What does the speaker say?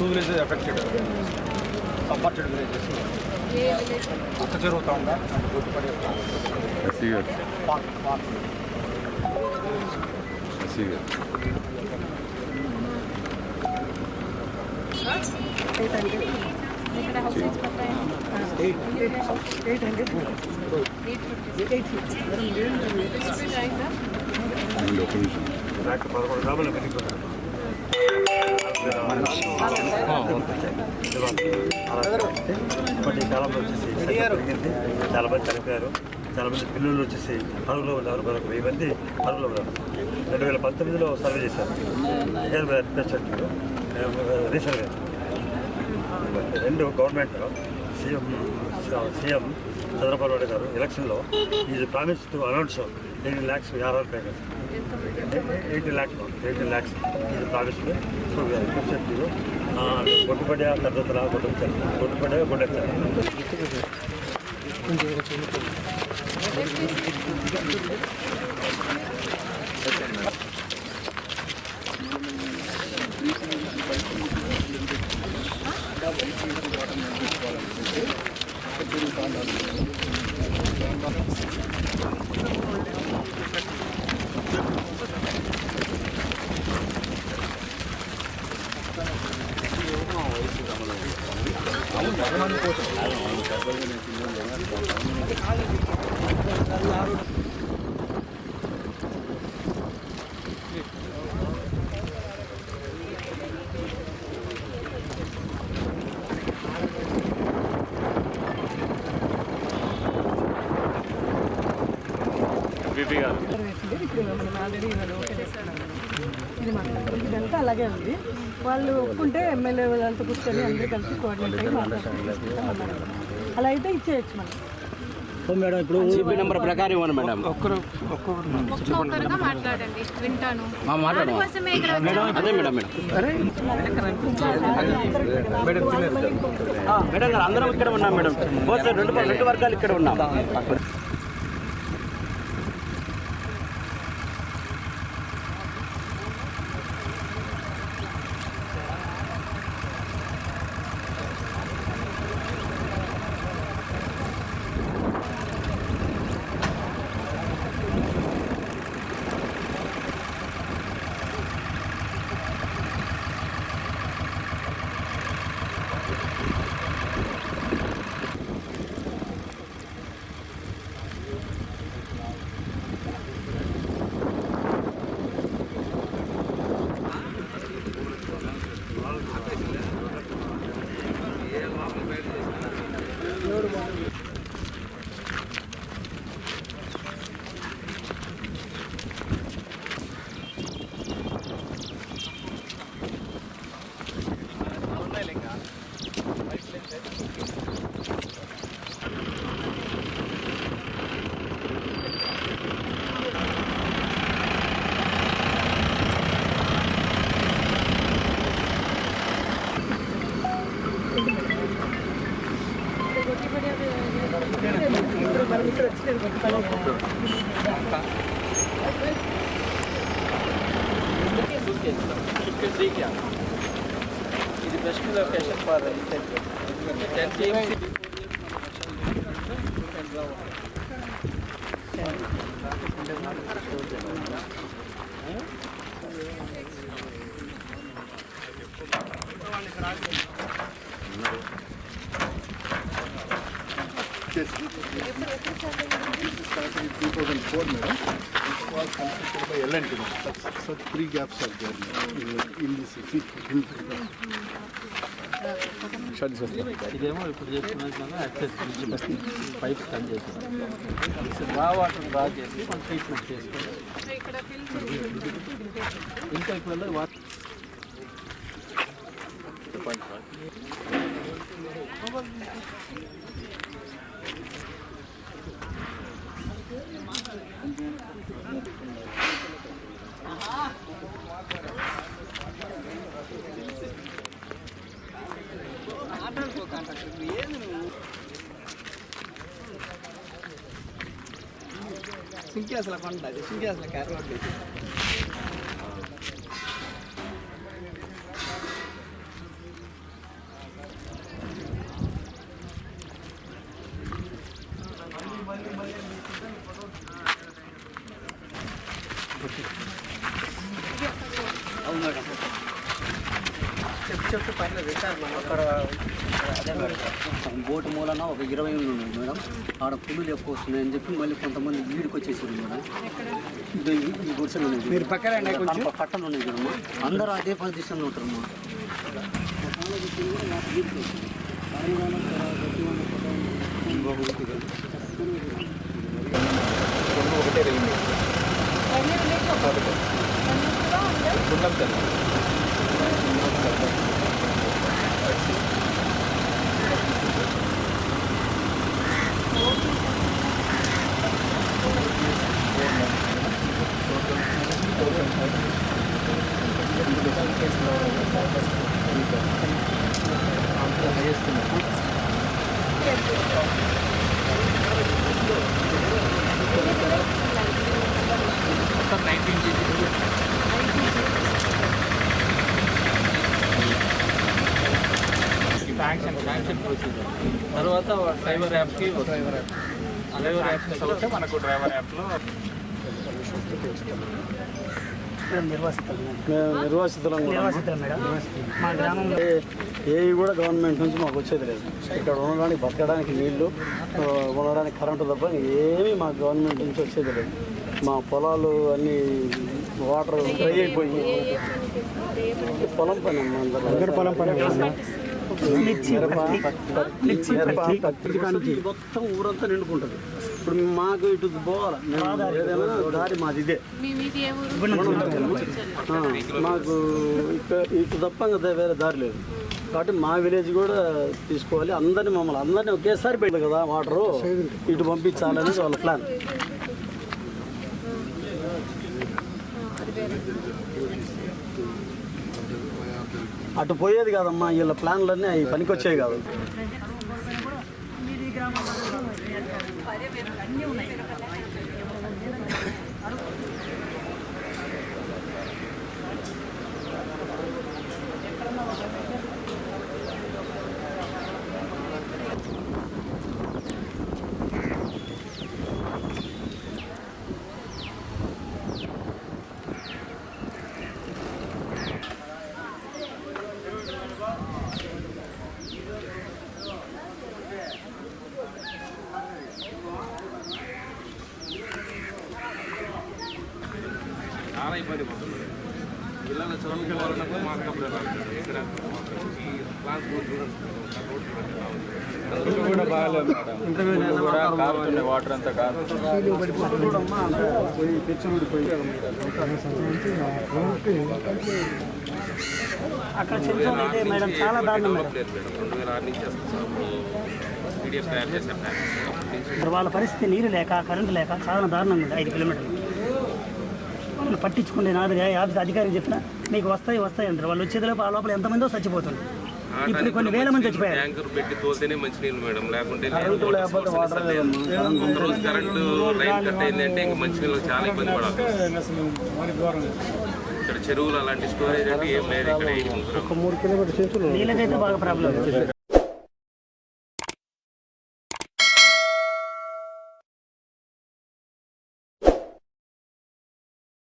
villages affected. Supported villages. Akka Cheru Tonda and Gotipadi. I see it. Park. I see it. 800. ఇక్కడ house rates పడతాయి 800 ఈ కాలంలో వచ్చేసి చాలా మంది చనిపోయారు. చాలా మంది పిల్లలు వచ్చేసి అరుగులో ఉన్నారు. మరొక 1000 మంది అరుగులో ఉన్నారు. 2019లో సర్వే చేశారు రీసెంట్గా. రెండు గవర్నమెంట్ సీఎం చంద్రబాబు నాయుడు గారు ఎలక్షన్లో is promise to announce 18 lakhs ARR package. 18 lakhs is promise. So request గొడ్డుపడ్డ కర్రతల గొడ్డుపడ్డ గొడ్డెత్తల. ఇదంతా అలాగే ఉంది. వాళ్ళు ఒప్పుకుంటే ఎమ్మెల్యే వాళ్ళంతా కూర్చొని అందరూ కలిసి కోఆర్డినేట్ అయ్యి మాట్లాడుకుంటాం. అలా అయితే ఇచ్చేయచ్చు మనం. మేడం ఇప్పుడు జీపీ నెంబర్ ప్రకారం ఇవ్వండి మేడం. ఒక్కొక్కరుగా మాట్లాడండి, వింటాను. అదే మేడం మేడం అందరం ఇక్కడ ఉన్నాం మేడం. రెండు వర్గాలు ఇక్కడ ఉన్నాం. ఇది best location for started in 2004, madam. This was constructed by L&T. So 3 gaps are there in this ఇదేమో ఇప్పుడు చేస్తున్నా యాక్సెస్ పైప్ కట్ చేస్తున్నాం. రా వాటర్ డ్రా చేసి మనం ట్రీట్మెంట్ చేసుకోవాలి. ఇంకా ఇక్కడ వాటర్ సింకేసల కొండ సింకేసల క్యారెట్ ఇది. అవును మేడం. చెప్పు పర్లేదు సార్. మనం అక్కడ అదే మేడం బోటు మూలన ఒక 20 ఉన్నాయి మేడం. ఆడ పులులు ఎక్కువ వస్తున్నాయని చెప్పి మళ్ళీ కొంతమంది వీడికి వచ్చేసారు మేడం. ఈ గుడిసెలు ఉన్నాయి మీరు పక్కన పట్టణం ఉన్నాయి కదమ్మా. అందరూ అదే పొజిషన్లో ఉంటారమ్మా. శాంక్షన్ ప్రొసీజర్ తర్వాత డ్రైవర్ యాప్కి డ్రైవర్ యాప్ అవుతే మనకు డ్రైవర్ యాప్లో నిర్వాసితులం మేడం. మా గ్రామంలో ఏవి కూడా గవర్నమెంట్ నుంచి మాకు వచ్చేది లేదు. ఇక్కడ ఉండడానికి బతకడానికి నీళ్లు, ఉండడానికి కరెంటు తప్ప ఏమీ మా గవర్నమెంట్ నుంచి వచ్చేది లేదు. మా పొలాలు అన్నీ వాటర్ డ్రై అయిపోయి పొలం పని పొలం పని మొత్తం ఊరంతా నిండుకుంటుంది. ఇప్పుడు మాకు ఇటు పోవాలి, ఏదైనా దారి మాది ఇదే. మాకు ఇటు తప్ప వేరే దారి లేదు. కాబట్టి మా విలేజ్ కూడా తీసుకోవాలి. మమ్మల్ని అందరినీ ఒకేసారి పెట్టదు కదా వాటరు, ఇటు పంపించాలని వాళ్ళ ప్లాన్. అటు పోయేది కాదమ్మా, వీళ్ళ ప్లాన్లన్నీ అవి పనికొచ్చేవి కాదు. చాలా ఇబ్బంది పడుతుంది. పిల్లలు చదువుకోవాలన్నప్పుడు మార్కప్ ఇక్కడ కూడా బాగాలేదు మేడం. కూడా కారుతున్నాయి, వాటర్ అంతా కారుతుంది. అక్కడ చెప్తాను అయితే మేడం చాలా దారుణం. 2006 నుంచి పీడిఎఫ్ తయారు చేశారు. వాళ్ళ పరిస్థితి నీరు లేక కరెంటు లేక చాలా దారుణంగా ఉంది. 5 కిలోమీటర్లు వాళ్ళు పట్టించుకుంటే నాదిగా ఆఫీస్ అధికారికి చెప్పినా మీకు వస్తాయి అంటారు. వాళ్ళు వచ్చేదిలోపు ఆ లోపల ఎంతమందో చచ్చిపోతుంది. ఇప్పుడు కొన్ని వేల మంది చచ్చిపోయారు. ట్యాంకర్ పెట్టి తోలితేనే మంచినీళ్ళు మేడం, లేకుంటే రోజు కరెంటు లైన్ కట్ అయిందంటే ఇంకా మంచినీళ్ళు చాలా ఇబ్బంది పడాలి. ఇక్కడ చెరువులు అలాంటి స్టోరేజ్ అంటే ఏం లేదు. ఇక్కడ నీళ్ళకైతే బాగా ప్రాబ్లం.